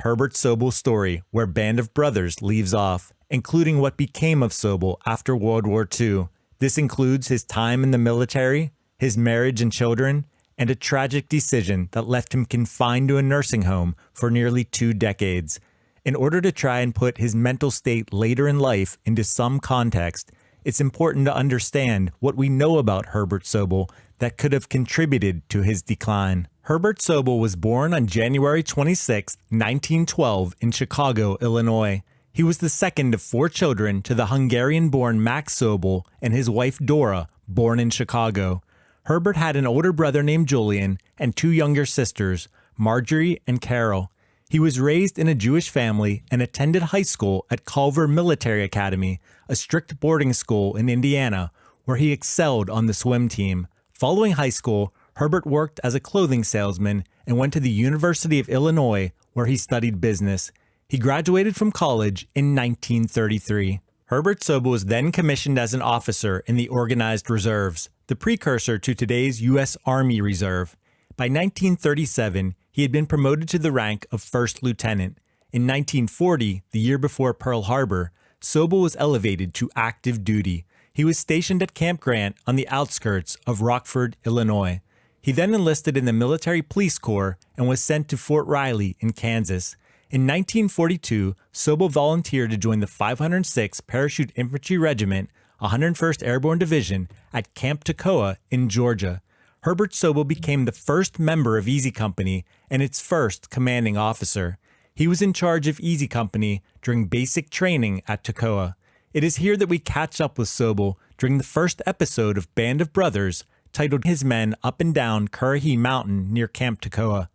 Herbert Sobel's story where Band of Brothers leaves off, including what became of Sobel after World War II. This includes his time in the military, his marriage and children, and a tragic decision that left him confined to a nursing home for nearly 2 decades. In order to try and put his mental state later in life into some context, it's important to understand what we know about Herbert Sobel that could have contributed to his decline. Herbert Sobel was born on January 26, 1912 in Chicago, Illinois. He was the second of 4 children to the Hungarian-born Max Sobel and his wife Dora, born in Chicago. Herbert had an older brother named Julian and 2 younger sisters, Marjorie and Carol. He was raised in a Jewish family and attended high school at Culver Military Academy, a strict boarding school in Indiana, where he excelled on the swim team. Following high school, Herbert worked as a clothing salesman and went to the University of Illinois, where he studied business. He graduated from college in 1933. Herbert Sobel was then commissioned as an officer in the Organized Reserves, the precursor to today's U.S. Army Reserve. By 1937, he had been promoted to the rank of first lieutenant. In 1940, the year before Pearl Harbor, Sobel was elevated to active duty. He was stationed at Camp Grant on the outskirts of Rockford, Illinois. He then enlisted in the Military Police Corps and was sent to Fort Riley in Kansas. In 1942, Sobel volunteered to join the 506th Parachute Infantry Regiment, 101st Airborne Division, at Camp Toccoa in Georgia. Herbert Sobel became the first member of Easy Company and its first commanding officer. He was in charge of Easy Company during basic training at Toccoa. It is here that we catch up with Sobel during the first episode of Band of Brothers, titled His Men Up and Down Currahee Mountain near Camp Toccoa.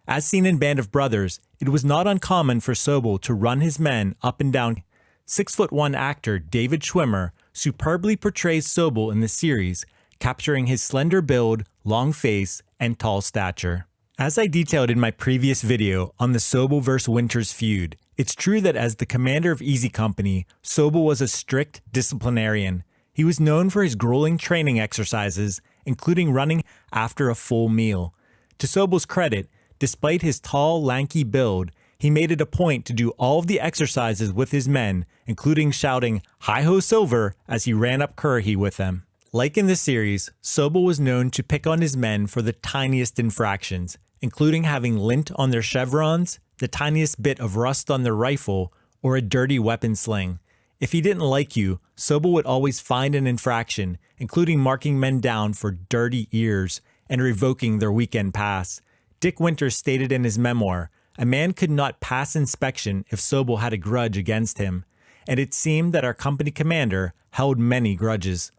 As seen in Band of Brothers, it was not uncommon for Sobel to run his men up and down. 6'1" actor David Schwimmer superbly portrays Sobel in the series, capturing his slender build, long face, and tall stature. As I detailed in my previous video on the Sobel vs. Winters feud, it's true that as the commander of Easy Company, Sobel was a strict disciplinarian. He was known for his grueling training exercises, including running after a full meal. To Sobel's credit, despite his tall, lanky build, he made it a point to do all of the exercises with his men, including shouting, "Hi-ho Silver," as he ran up Currahee with them. Like in the series, Sobel was known to pick on his men for the tiniest infractions, including having lint on their chevrons, the tiniest bit of rust on their rifle, or a dirty weapon sling. If he didn't like you, Sobel would always find an infraction, including marking men down for dirty ears and revoking their weekend pass. Dick Winters stated in his memoir, "A man could not pass inspection if Sobel had a grudge against him," and it seemed that our company commander held many grudges.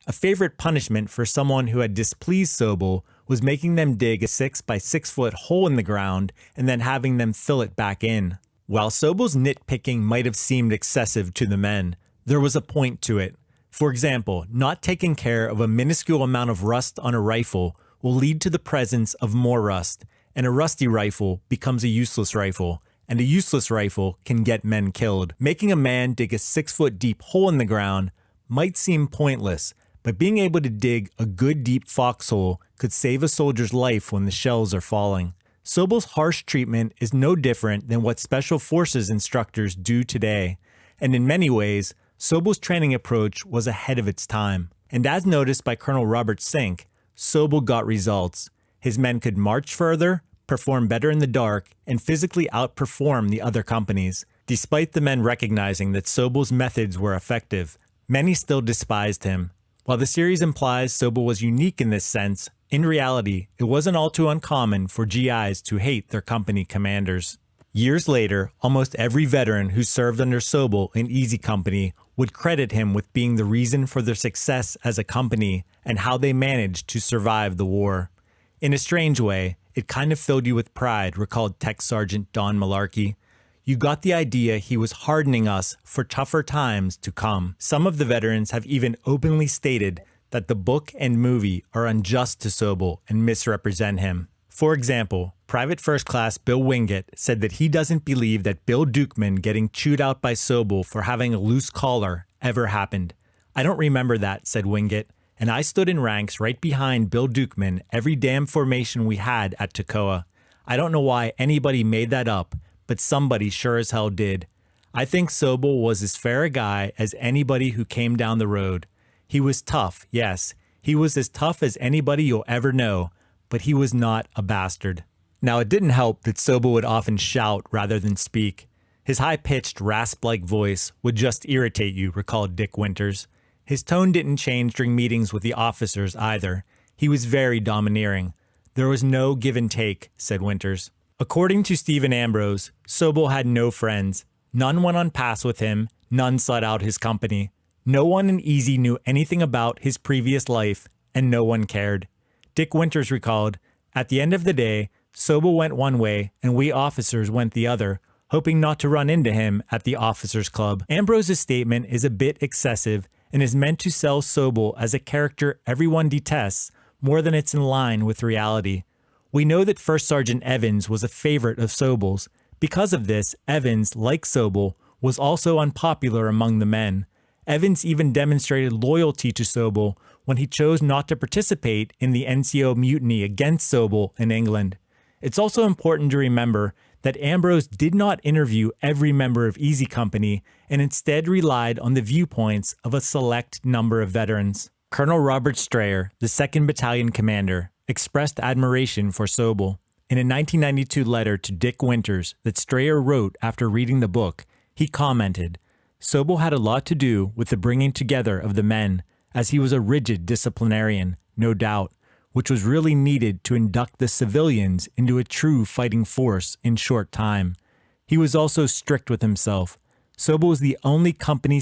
A favorite punishment for someone who had displeased Sobel was making them dig a 6 by 6 foot hole in the ground and then having them fill it back in. While Sobel's nitpicking might have seemed excessive to the men, there was a point to it. For example, not taking care of a minuscule amount of rust on a rifle will lead to the presence of more rust, and a rusty rifle becomes a useless rifle, and a useless rifle can get men killed. Making a man dig a 6-foot deep hole in the ground might seem pointless, but being able to dig a good deep foxhole could save a soldier's life when the shells are falling. Sobel's harsh treatment is no different than what Special Forces instructors do today, and in many ways, Sobel's training approach was ahead of its time. And as noticed by Colonel Robert Sink, Sobel got results. His men could march further, perform better in the dark, and physically outperform the other companies. Despite the men recognizing that Sobel's methods were effective, many still despised him. While the series implies Sobel was unique in this sense, in reality, it wasn't all too uncommon for GIs to hate their company commanders. Years later, almost every veteran who served under Sobel in Easy Company would credit him with being the reason for their success as a company and how they managed to survive the war. In a strange way, it kind of filled you with pride, recalled Tech Sergeant Don Malarkey. You got the idea he was hardening us for tougher times to come. Some of the veterans have even openly stated that the book and movie are unjust to Sobel and misrepresent him. For example, Private First Class Bill Wingate said that he doesn't believe that Bill Dukeman getting chewed out by Sobel for having a loose collar ever happened. "I don't remember that," said Wingate, "and I stood in ranks right behind Bill Dukeman every damn formation we had at Toccoa. I don't know why anybody made that up, but somebody sure as hell did. I think Sobel was as fair a guy as anybody who came down the road. He was tough, yes. He was as tough as anybody you'll ever know, but he was not a bastard. Now, it didn't help that Sobel would often shout rather than speak. His high-pitched, rasp-like voice would just irritate you, recalled Dick Winters. His tone didn't change during meetings with the officers either. He was very domineering. There was no give and take, said Winters. According to Stephen Ambrose, Sobel had no friends. None went on pass with him, none sought out his company. No one in Easy knew anything about his previous life, and no one cared. Dick Winters recalled, "At the end of the day, Sobel went one way and we officers went the other, hoping not to run into him at the officers' club." Ambrose's statement is a bit excessive and is meant to sell Sobel as a character everyone detests more than it's in line with reality. We know that First Sergeant Evans was a favorite of Sobel's. Because of this, Evans, like Sobel, was also unpopular among the men. Evans even demonstrated loyalty to Sobel when he chose not to participate in the NCO mutiny against Sobel in England. It's also important to remember that Ambrose did not interview every member of Easy Company and instead relied on the viewpoints of a select number of veterans. Colonel Robert Strayer, the 2nd Battalion commander, expressed admiration for Sobel. In a 1992 letter to Dick Winters that Strayer wrote after reading the book, he commented, "Sobel had a lot to do with the bringing together of the men, as he was a rigid disciplinarian, no doubt, which was really needed to induct the civilians into a true fighting force in short time. He was also strict with himself. Sobel was the only company